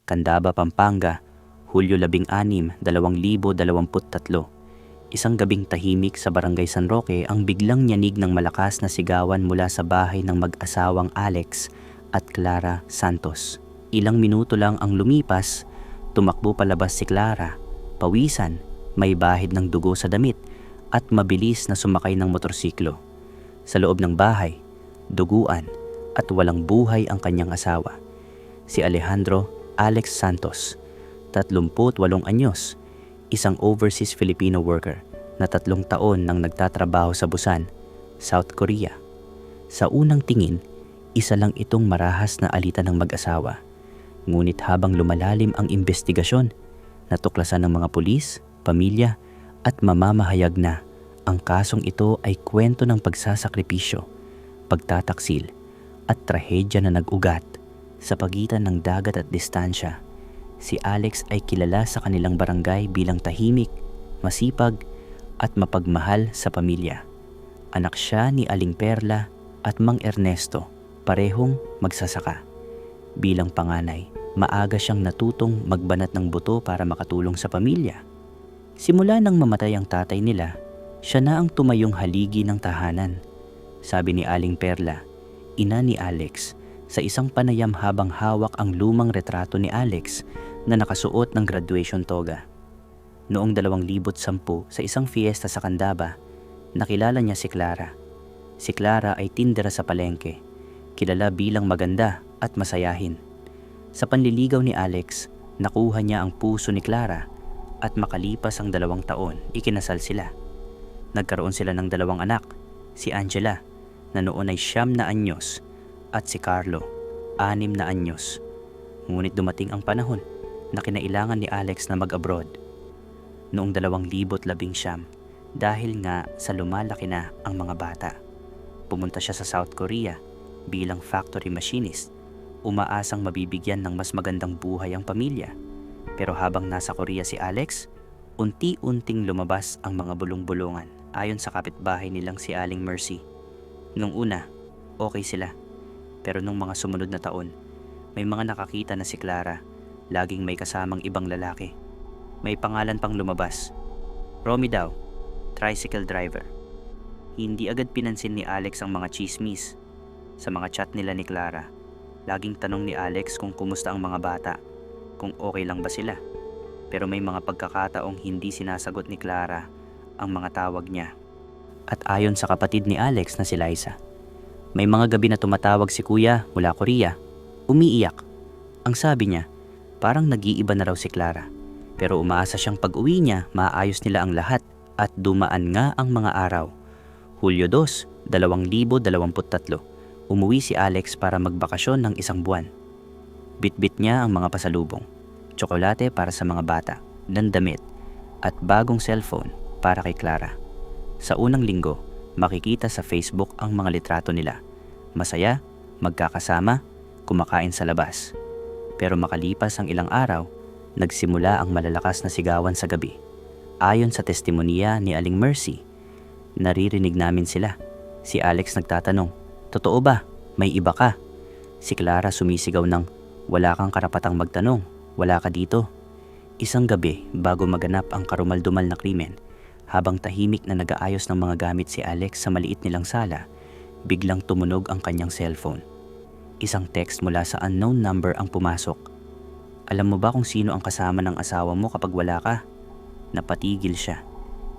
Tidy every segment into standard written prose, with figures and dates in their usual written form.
Candaba, Pampanga, Hulyo 16, 2023. Isang gabing tahimik sa Barangay San Roque ang biglang nyanig ng malakas na sigawan mula sa bahay ng mag-asawang Alex at Clara Santos. Ilang minuto lang ang lumipas, tumakbo palabas si Clara, pawisan, may bahid ng dugo sa damit at mabilis na sumakay ng motorsiklo. Sa loob ng bahay, duguan at walang buhay ang kanyang asawa, si Alejandro Alex Santos, 38 anyos, isang overseas Filipino worker na 3 taon nang nagtatrabaho sa Busan, South Korea. Sa unang tingin, isa lang itong marahas na alitan ng mag-asawa. Ngunit habang lumalalim ang investigasyon, natuklasan ng mga pulis, pamilya at mamamahayag na ang kasong ito ay kwento ng pagsasakripisyo, pagtataksil at trahedya na nag-ugat sa pagitan ng dagat at distansya. Si Alex ay kilala sa kanilang barangay bilang tahimik, masipag at mapagmahal sa pamilya. Anak siya ni Aling Perla at Mang Ernesto, parehong magsasaka. Bilang panganay, maaga siyang natutong magbanat ng buto para makatulong sa pamilya. Simula nang mamatay ang tatay nila, siya na ang tumayong haligi ng tahanan. Sabi ni Aling Perla, ina ni Alex, sa isang panayam habang hawak ang lumang retrato ni Alex na nakasuot ng graduation toga. Noong 2010 sa isang fiesta sa Candaba, nakilala niya si Clara. Si Clara ay tindera sa palengke, kilala bilang maganda at masayahin. Sa panliligaw ni Alex, nakuha niya ang puso ni Clara at makalipas ang 2 taon, ikinasal sila. Nagkaroon sila ng 2 anak, si Angela na noon ay 9 anyos at si Carlo, 6 na anyos. Ngunit dumating ang panahon na kinailangan ni Alex na mag-abroad. Noong 2019, dahil nga sa lumalaki na ang mga bata, pumunta siya sa South Korea bilang factory machinist, umaasang mabibigyan ng mas magandang buhay ang pamilya. Pero habang nasa Korea si Alex, unti-unting lumabas ang mga bulong-bulungan ayon sa kapitbahay nilang si Aling Mercy. Nung una, okay sila. Pero nung mga sumunod na taon, may mga nakakita na si Clara, laging may kasamang ibang lalaki. May pangalan pang lumabas, Romy daw, tricycle driver. Hindi agad pinansin ni Alex ang mga chismis. Sa mga chat nila ni Clara, laging tanong ni Alex kung kumusta ang mga bata, kung okay lang ba sila. Pero may mga pagkakataong hindi sinasagot ni Clara ang mga tawag niya. At ayon sa kapatid ni Alex na si Liza, may mga gabi na tumatawag si kuya mula Korea, umiiyak. Ang sabi niya, parang nag-iiba na raw si Clara. Pero umaasa siyang pag-uwi niya, maayos nila ang lahat at dumaan nga ang mga araw. Hulyo 2, 2023, umuwi si Alex para magbakasyon ng 1 buwan. Bitbit niya ang mga pasalubong, tsokolate para sa mga bata, damit at bagong cellphone para kay Clara. Sa unang linggo, makikita sa Facebook ang mga litrato nila. Masaya, magkakasama, kumakain sa labas. Pero makalipas ang ilang araw, nagsimula ang malalakas na sigawan sa gabi. Ayon sa testimonya ni Aling Mercy, naririnig namin sila. Si Alex nagtatanong, totoo ba? May iba ka? Si Clara sumisigaw ng, wala kang karapatang magtanong, wala ka dito. Isang gabi bago maganap ang karumaldumal na krimen, habang tahimik na nag-aayos ng mga gamit si Alex sa maliit nilang sala, biglang tumunog ang kanyang cellphone. Isang text mula sa unknown number ang pumasok. Alam mo ba kung sino ang kasama ng asawa mo kapag wala ka? Napatigil siya.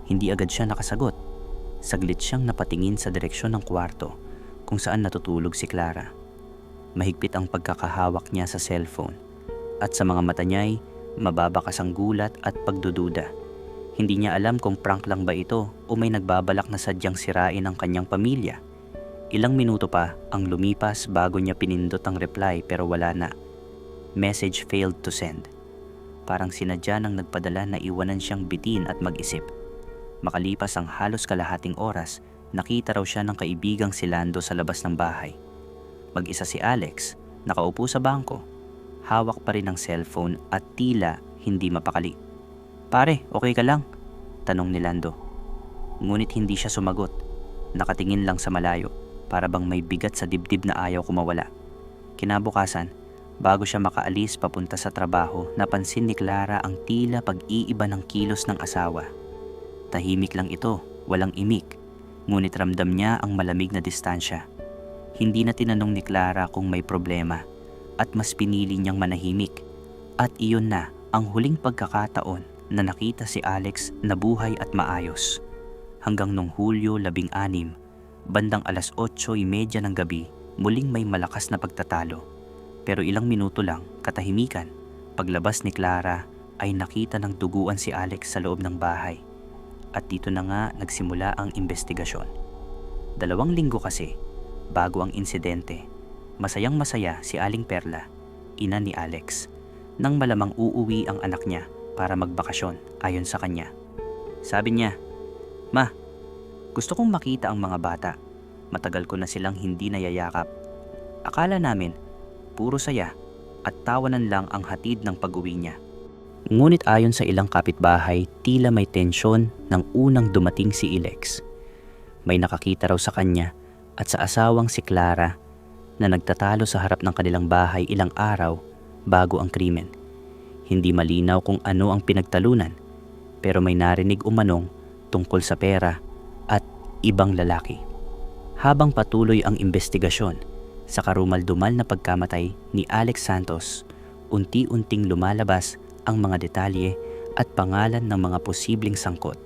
Hindi agad siya nakasagot. Saglit siyang napatingin sa direksyon ng kwarto kung saan natutulog si Clara. Mahigpit ang pagkakahawak niya sa cellphone at sa mga mata niya'y mababakas ang gulat at pagdududa. Hindi niya alam kung prank lang ba ito o may nagbabalak na sadyang sirain ang kanyang pamilya. Ilang minuto pa ang lumipas bago niya pinindot ang reply pero wala na. Message failed to send. Parang sinadya nang nagpadala na iwanan siyang bitin at mag-isip. Makalipas ang halos kalahating oras, nakita raw siya ng kaibigang si Lando sa labas ng bahay. Mag-isa si Alex, nakaupo sa bangko. Hawak pa rin ang cellphone at tila hindi mapakali. Pare, okay ka lang? Tanong ni Lando. Ngunit hindi siya sumagot. Nakatingin lang sa malayo, para bang may bigat sa dibdib na ayaw kumawala. Kinabukasan, Bago siya makaalis papunta sa trabaho, napansin ni Clara ang tila pag-iiba ng kilos ng asawa. Tahimik lang ito, walang imik, ngunit ramdam niya ang malamig na distansya. Hindi na tinanong ni Clara kung may problema at mas pinili niyang manahimik. At iyon na ang huling pagkakataon na nakita si Alex na buhay at maayos. Hanggang nung Hulyo 16, bandang alas 8:30 ng gabi, muling may malakas na pagtatalo. Pero ilang minuto lang, katahimikan, paglabas ni Clara ay nakita ng duguan si Alex sa loob ng bahay. At dito na nga nagsimula ang investigasyon. 2 linggo kasi, bago ang insidente, masayang masaya si Aling Perla, ina ni Alex, nang malamang uuwi ang anak niya para magbakasyon ayon sa kanya. Sabi niya, "Ma, gusto kong makita ang mga bata. Matagal ko na silang hindi nayayakap. Akala namin, puro saya at tawanan lang ang hatid ng pag-uwi niya." Ngunit ayon sa ilang kapitbahay, tila may tensyon nang unang dumating si Alex. May nakakita raw sa kanya at sa asawang si Clara na nagtatalo sa harap ng kanilang bahay ilang araw bago ang krimen. Hindi malinaw kung ano ang pinagtalunan, pero may narinig umanong tungkol sa pera at ibang lalaki. Habang patuloy ang investigasyon sa karumal-dumal na pagkamatay ni Alex Santos, unti-unting lumalabas ang mga detalye at pangalan ng mga posibleng sangkot.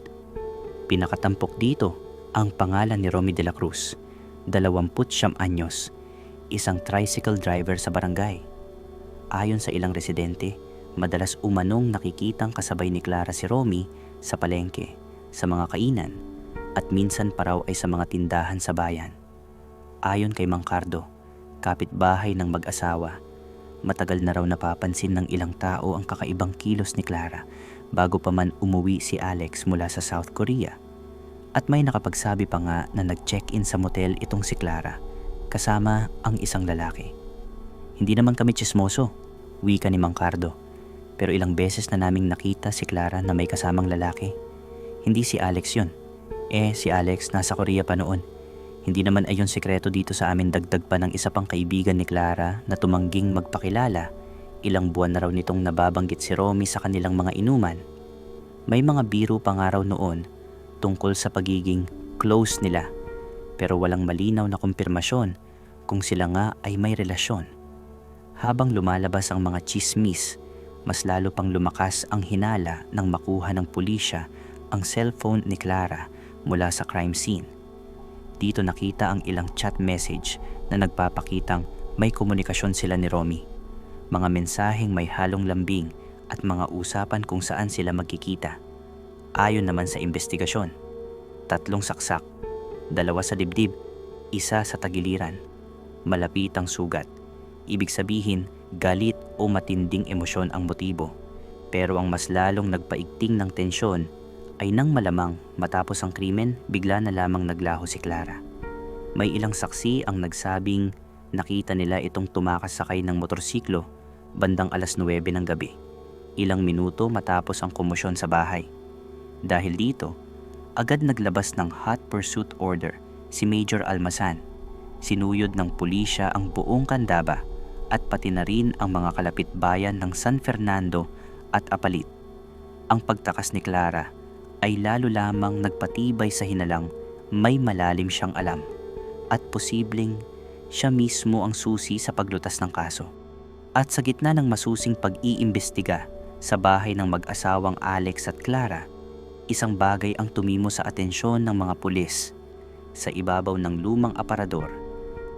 Pinakatampok dito ang pangalan ni Romy de la Cruz, 29 anyos, isang tricycle driver sa barangay. Ayon sa ilang residente, madalas umanong nakikitang kasabay ni Clara si Romy sa palengke, sa mga kainan, at minsan pa raw ay sa mga tindahan sa bayan. Ayon kay Mang Cardo, kapitbahay ng mag-asawa, matagal na raw napapansin ng ilang tao ang kakaibang kilos ni Clara bago pa man umuwi si Alex mula sa South Korea. At may nakapagsabi pa nga na nag-check-in sa motel itong si Clara, kasama ang isang lalaki. Hindi naman kami tsismoso, wika ni Mang Cardo, pero ilang beses na naming nakita si Clara na may kasamang lalaki. Hindi si Alex yun. Si Alex nasa Korea pa noon. Hindi naman ayon sekreto dito sa amin, dagdag pa ng isa pang kaibigan ni Clara na tumangging magpakilala. Ilang buwan na raw nitong nababanggit si Romy sa kanilang mga inuman. May mga biro pa nga raw noon tungkol sa pagiging close nila, pero walang malinaw na kumpirmasyon kung sila nga ay may relasyon. Habang lumalabas ang mga chismis, mas lalo pang lumakas ang hinala nang makuha ng pulisya ang cellphone ni Clara mula sa crime scene. Dito nakita ang ilang chat message na nagpapakitang may komunikasyon sila ni Romy. Mga mensaheng may halong lambing at mga usapan kung saan sila magkikita. Ayon naman sa investigasyon, 3 saksak, 2 sa dibdib, 1 sa tagiliran. Malapit ang sugat. Ibig sabihin, galit o matinding emosyon ang motibo. Pero ang mas lalong nagpaigting ng tensyon ay nang malamang matapos ang krimen, bigla na lamang naglaho si Clara. May ilang saksi ang nagsabing nakita nila itong tumakas sakay ng motorsiklo bandang alas 9 ng gabi, ilang minuto matapos ang komosyon sa bahay. Dahil dito, agad naglabas ng hot pursuit order si Major Almasan. Sinuyod ng pulisya ang buong Candaba at pati na rin ang mga kalapit-bayan ng San Fernando at Apalit. Ang pagtakas ni Clara ay lalo lamang nagpatibay sa hinalang may malalim siyang alam at posibleng siya mismo ang susi sa paglutas ng kaso. At sa gitna ng masusing pag-iimbestiga sa bahay ng mag-asawang Alex at Clara, isang bagay ang tumimo sa atensyon ng mga pulis. Sa ibabaw ng lumang aparador,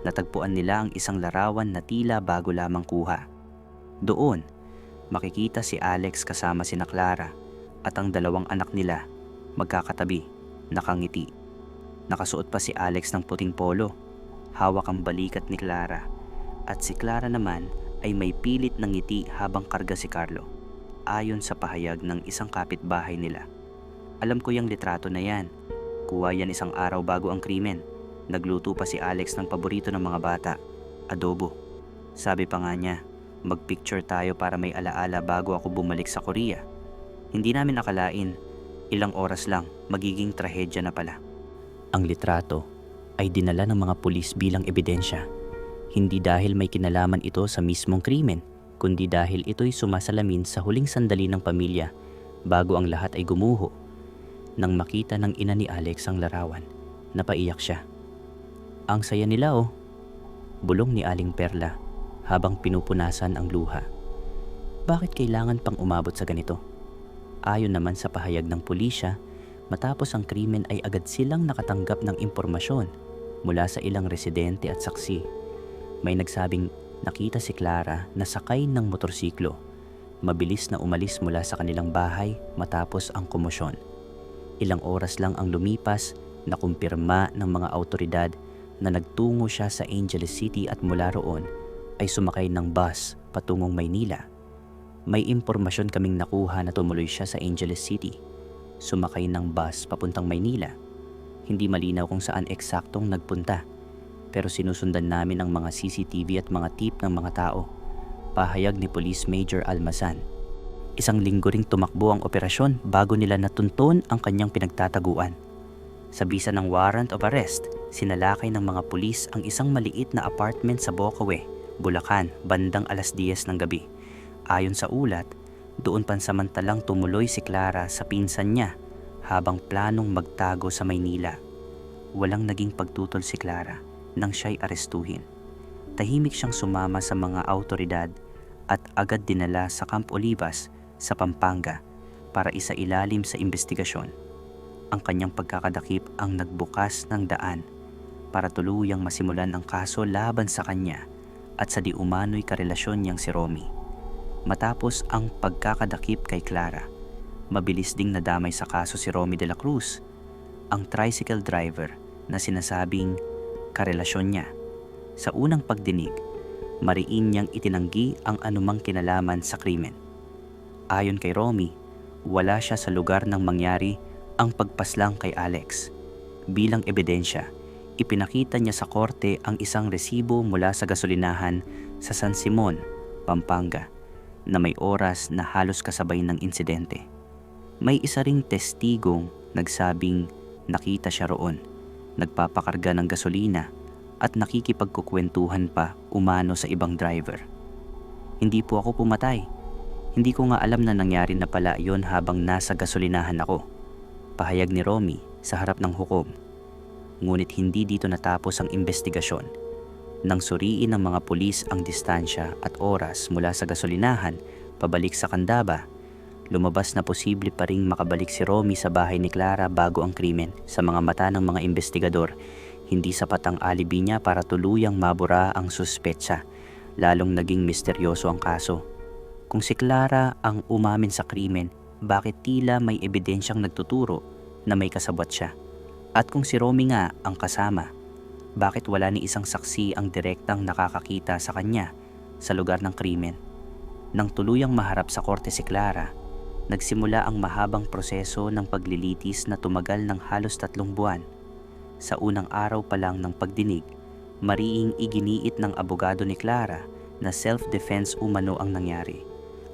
natagpuan nila ang isang larawan na tila bago lamang kuha. Doon, makikita si Alex kasama sina Clara at ang 2 anak nila, magkakatabi, nakangiti. Nakasuot pa si Alex ng puting polo, hawak ang balikat ni Clara, at si Clara naman ay may pilit ng ngiti habang karga si Carlo, ayon sa pahayag ng isang kapitbahay nila. "Alam ko yung litrato na yan. Kuha yan isang araw bago ang krimen. Nagluto pa si Alex ng paborito ng mga bata, adobo. Sabi pa nga niya, magpicture tayo para may alaala bago ako bumalik sa Korea. Hindi namin akalain, ilang oras lang, magiging trahedya na pala." Ang litrato ay dinala ng mga pulis bilang ebidensya, hindi dahil may kinalaman ito sa mismong krimen, kundi dahil ito'y sumasalamin sa huling sandali ng pamilya bago ang lahat ay gumuho. Nang makita ng ina ni Alex ang larawan, napaiyak siya. "Ang saya nila oh," bulong ni Aling Perla habang pinupunasan ang luha. Bakit kailangan pang umabot sa ganito? Ayon naman sa pahayag ng pulisya, matapos ang krimen ay agad silang nakatanggap ng impormasyon mula sa ilang residente at saksi. May nagsabing nakita si Clara na sakay ng motorsiklo, mabilis na umalis mula sa kanilang bahay matapos ang komosyon. Ilang oras lang ang lumipas na kumpirma ng mga autoridad na nagtungo siya sa Angeles City at mula roon ay sumakay ng bus patungong Maynila. May impormasyon kaming nakuha na tumuloy siya sa Angeles City. Sumakay ng bus papuntang Maynila. Hindi malinaw kung saan eksaktong nagpunta, pero sinusundan namin ang mga CCTV at mga tip ng mga tao. Pahayag ni Police Major Almazan. Isang linggo ring tumakbo ang operasyon bago nila natunton ang kanyang pinagtataguan. Sa bisa ng warrant of arrest, sinalakay ng mga pulis ang isang maliit na apartment sa Bocaue, Bulacan, bandang 10:00 ng gabi. Ayon sa ulat, doon pansamantalang tumuloy si Clara sa pinsan niya habang planong magtago sa Maynila. Walang naging pagtutol si Clara nang siya'y arestuhin. Tahimik siyang sumama sa mga autoridad at agad dinala sa Camp Olivas sa Pampanga para isailalim sa investigasyon. Ang kanyang pagkakadakip ang nagbukas ng daan para tuluyang masimulan ang kaso laban sa kanya at sa di umano'y karelasyon niyang si Romy. Matapos ang pagkakadakip kay Clara, mabilis ding nadamay sa kaso si Romy de la Cruz, ang tricycle driver na sinasabing karelasyon niya. Sa unang pagdinig, mariin niyang itinanggi ang anumang kinalaman sa krimen. Ayon kay Romy, wala siya sa lugar nang mangyari ang pagpaslang kay Alex. Bilang ebidensya, ipinakita niya sa korte ang isang resibo mula sa gasolinahan sa San Simon, Pampanga, na may oras na halos kasabay ng insidente. May isa ring testigong nagsabing nakita siya roon, nagpapakarga ng gasolina at nakikipagkukwentuhan pa umano sa ibang driver. "Hindi po ako pumatay. Hindi ko nga alam na nangyari na pala yon habang nasa gasolinahan ako," pahayag ni Romy sa harap ng hukom. Ngunit hindi dito natapos ang investigasyon. Nang suriin ng mga pulis ang distansya at oras mula sa gasolinahan pabalik sa Candaba, lumabas na posible pa ring makabalik si Romy sa bahay ni Clara bago ang krimen. Sa mga mata ng mga investigador, hindi sapat ang alibi niya para tuluyang mabura ang suspetsa, lalong naging misteryoso ang kaso. Kung si Clara ang umamin sa krimen, bakit tila may ebidensyang nagtuturo na may kasabwat siya? At kung si Romy nga ang kasama, bakit wala ni isang saksi ang direktang nakakakita sa kanya sa lugar ng krimen? Nang tuluyang maharap sa korte si Clara, nagsimula ang mahabang proseso ng paglilitis na tumagal ng halos 3 buwan. Sa unang araw pa lang ng pagdinig, mariing iginiit ng abogado ni Clara na self-defense umano ang nangyari.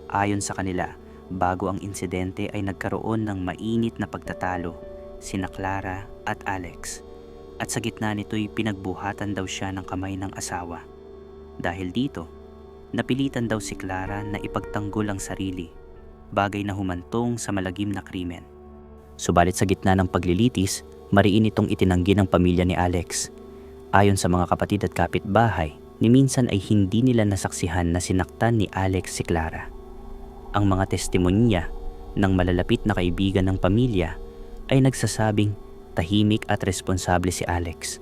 Ayon sa kanila, bago ang insidente ay nagkaroon ng mainit na pagtatalo sina Clara at Alex. At sa gitna nito'y pinagbuhatan daw siya ng kamay ng asawa. Dahil dito, napilitan daw si Clara na ipagtanggol ang sarili, bagay na humantong sa malagim na krimen. Subalit sa gitna ng paglilitis, mariin itong itinanggi ng pamilya ni Alex. Ayon sa mga kapatid at kapitbahay, ni minsan ay hindi nila nasaksihan na sinaktan ni Alex si Clara. Ang mga testimonya ng malalapit na kaibigan ng pamilya ay nagsasabing tahimik at responsable si Alex,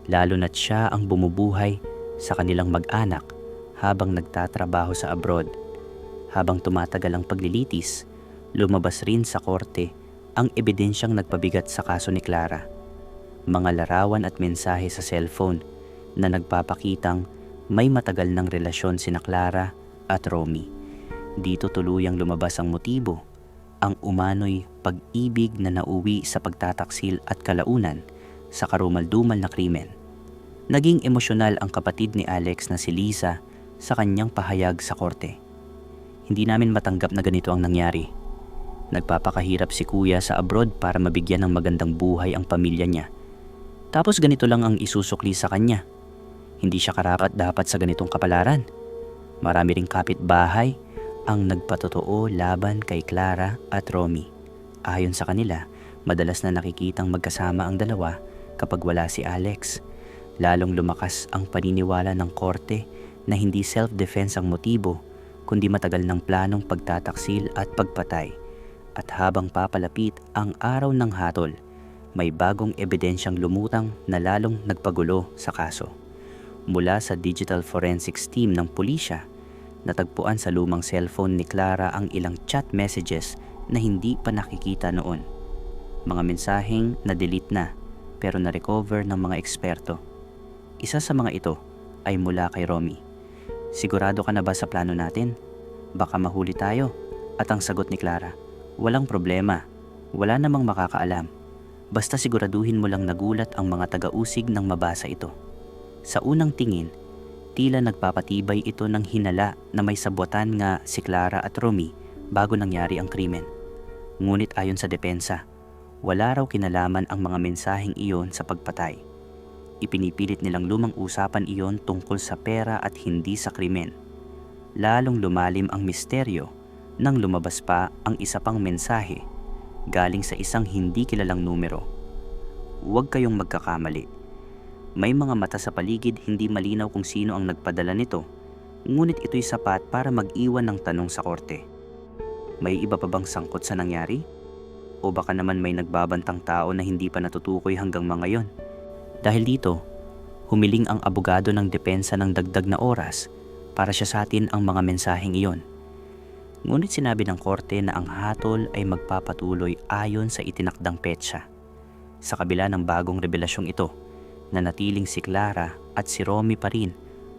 lalo na't siya ang bumubuhay sa kanilang mag-anak habang nagtatrabaho sa abroad. Habang tumatagal ang paglilitis, lumabas rin sa korte ang ebidensyang nagpabigat sa kaso ni Clara. Mga larawan at mensahe sa cellphone na nagpapakitang may matagal ng relasyon sina Clara at Romy. Dito tuluyang lumabas ang motibo, ang umano'y pag-ibig na nauwi sa pagtataksil at kalaunan sa karumal-dumal na krimen. Naging emosyonal ang kapatid ni Alex na si Lisa sa kanyang pahayag sa korte. "Hindi namin matanggap na ganito ang nangyari. Nagpapakahirap si kuya sa abroad para mabigyan ng magandang buhay ang pamilya niya. Tapos ganito lang ang isusukli sa kanya. Hindi siya karapat-dapat sa ganitong kapalaran. Marami ring kapitbahay ang nagpatotoo laban kay Clara at Romy. Ayon sa kanila, madalas na nakikitang magkasama ang dalawa kapag wala si Alex. Lalong lumakas ang paniniwala ng korte na hindi self-defense ang motibo, kundi matagal ng planong pagtataksil at pagpatay. At habang papalapit ang araw ng hatol, may bagong ebidensyang lumutang na lalong nagpagulo sa kaso. Mula sa digital forensics team ng pulisya, natagpuan sa lumang cellphone ni Clara ang ilang chat messages na hindi pa nakikita noon. Mga mensaheng na-delete na pero na-recover ng mga eksperto. Isa sa mga ito ay mula kay Romy. "Sigurado ka na ba sa plano natin? Baka mahuli tayo." At ang sagot ni Clara, "Walang problema. Wala namang makakaalam. Basta siguraduhin mo lang nagulat ang mga taga-usig nang mabasa ito." Sa unang tingin, tila nagpapatibay ito ng hinala na may sabwatan nga si Clara at Romy bago nangyari ang krimen. Ngunit ayon sa depensa, wala raw kinalaman ang mga mensaheng iyon sa pagpatay. Ipinipilit nilang lumang usapan iyon tungkol sa pera at hindi sa krimen. Lalong lumalim ang misteryo nang lumabas pa ang isa pang mensahe galing sa isang hindi kilalang numero. "Huwag kayong magkakamali. May mga mata sa paligid, hindi malinaw kung sino ang nagpadala nito, ngunit ito'y sapat para mag-iwan ng tanong sa korte. May iba pa bang sangkot sa nangyari? O baka naman may nagbabantang tao na hindi pa natutukoy hanggang mga yon?" Dahil dito, humiling ang abogado ng depensa ng dagdag na oras para siya sa atin ang mga mensaheng iyon. Ngunit sinabi ng korte na ang hatol ay magpapatuloy ayon sa itinakdang petsa. Sa kabila ng bagong revelasyong ito, nanatiling si Clara at si Romy pa rin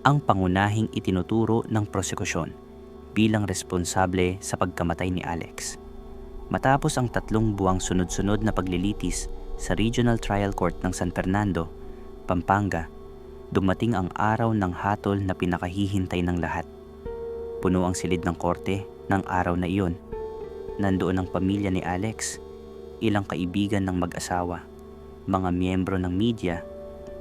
ang pangunahing itinuturo ng prosekusyon bilang responsable sa pagkamatay ni Alex. Matapos ang 3 buwang sunod-sunod na paglilitis sa Regional Trial Court ng San Fernando, Pampanga, dumating ang araw ng hatol na pinakahihintay ng lahat. Puno ang silid ng korte ng araw na iyon. Nandoon ang pamilya ni Alex, ilang kaibigan ng mag-asawa, mga miyembro ng media,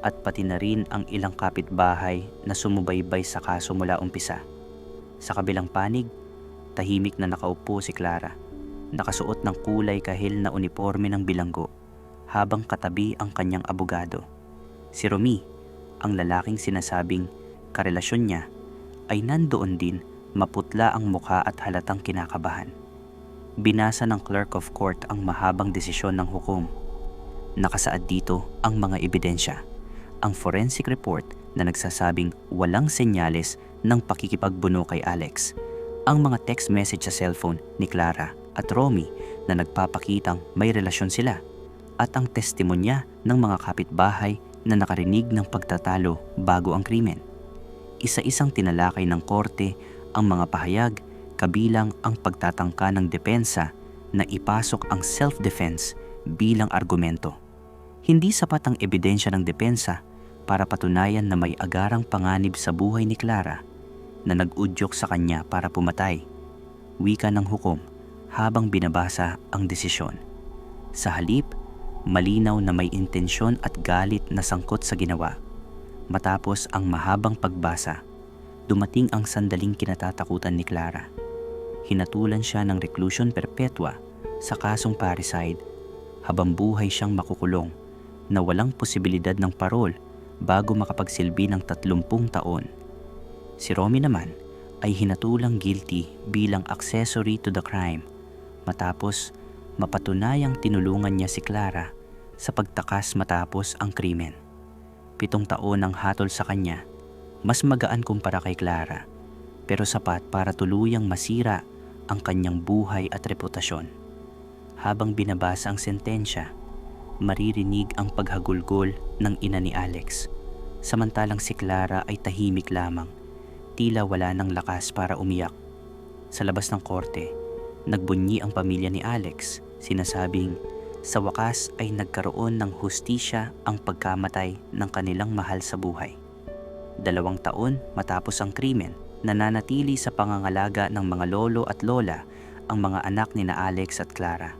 at pati na rin ang ilang kapitbahay na sumubaybay sa kaso mula umpisa. Sa kabilang panig, tahimik na nakaupo si Clara, nakasuot ng kulay kahil na uniforme ng bilanggo, habang katabi ang kanyang abogado. Si Romy, ang lalaking sinasabing karelasyon niya, ay nandoon din, maputla ang mukha at halatang kinakabahan. Binasa ng clerk of court ang mahabang desisyon ng hukom. Nakasaad dito ang mga ebidensya. Ang forensic report na nagsasabing walang senyales ng pakikipagbuno kay Alex, ang mga text message sa cellphone ni Clara at Romy na nagpapakitang may relasyon sila, at ang testimonya ng mga kapitbahay na nakarinig ng pagtatalo bago ang krimen. Isa-isang tinalakay ng korte ang mga pahayag, kabilang ang pagtatangka ng depensa na ipasok ang self-defense bilang argumento. Hindi sapat ang ebidensya ng depensa para patunayan na may agarang panganib sa buhay ni Clara na nag-udyok sa kanya para pumatay. Wika ng hukom habang binabasa ang desisyon. Sa halip, malinaw na may intensyon at galit na sangkot sa ginawa. Matapos ang mahabang pagbasa, dumating ang sandaling kinatatakutan ni Clara. Hinatulan siya ng reclusion perpetua sa kasong parricide, habang buhay siyang makukulong na walang posibilidad ng parol bago makapagsilbi ng 30 taon. Si Romy naman ay hinatulang guilty bilang accessory to the crime matapos mapatunayang tinulungan niya si Clara sa pagtakas matapos ang krimen. 7 taon ang hatol sa kanya, mas magaan kumpara kay Clara, pero sapat para tuluyang masira ang kanyang buhay at reputasyon. Habang binabasa ang sentensya, maririnig ang paghagulgol ng ina ni Alex, samantalang si Clara ay tahimik lamang, tila wala ng lakas para umiyak. Sa labas ng korte, nagbunyi ang pamilya ni Alex, sinasabing sa wakas ay nagkaroon ng hustisya ang pagkamatay ng kanilang mahal sa buhay. 2 taon matapos ang krimen, nananatili sa pangangalaga ng mga lolo at lola ang mga anak ni na Alex at Clara.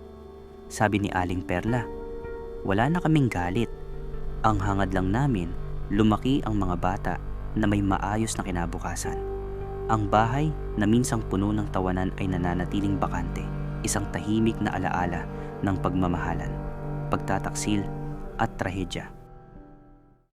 Sabi ni Aling Perla, "Wala na kaming galit. Ang hangad lang namin, lumaki ang mga bata na may maayos na kinabukasan. Ang bahay na minsang puno ng tawanan ay nananatiling bakante, isang tahimik na alaala ng pagmamahalan, pagtataksil at trahedya.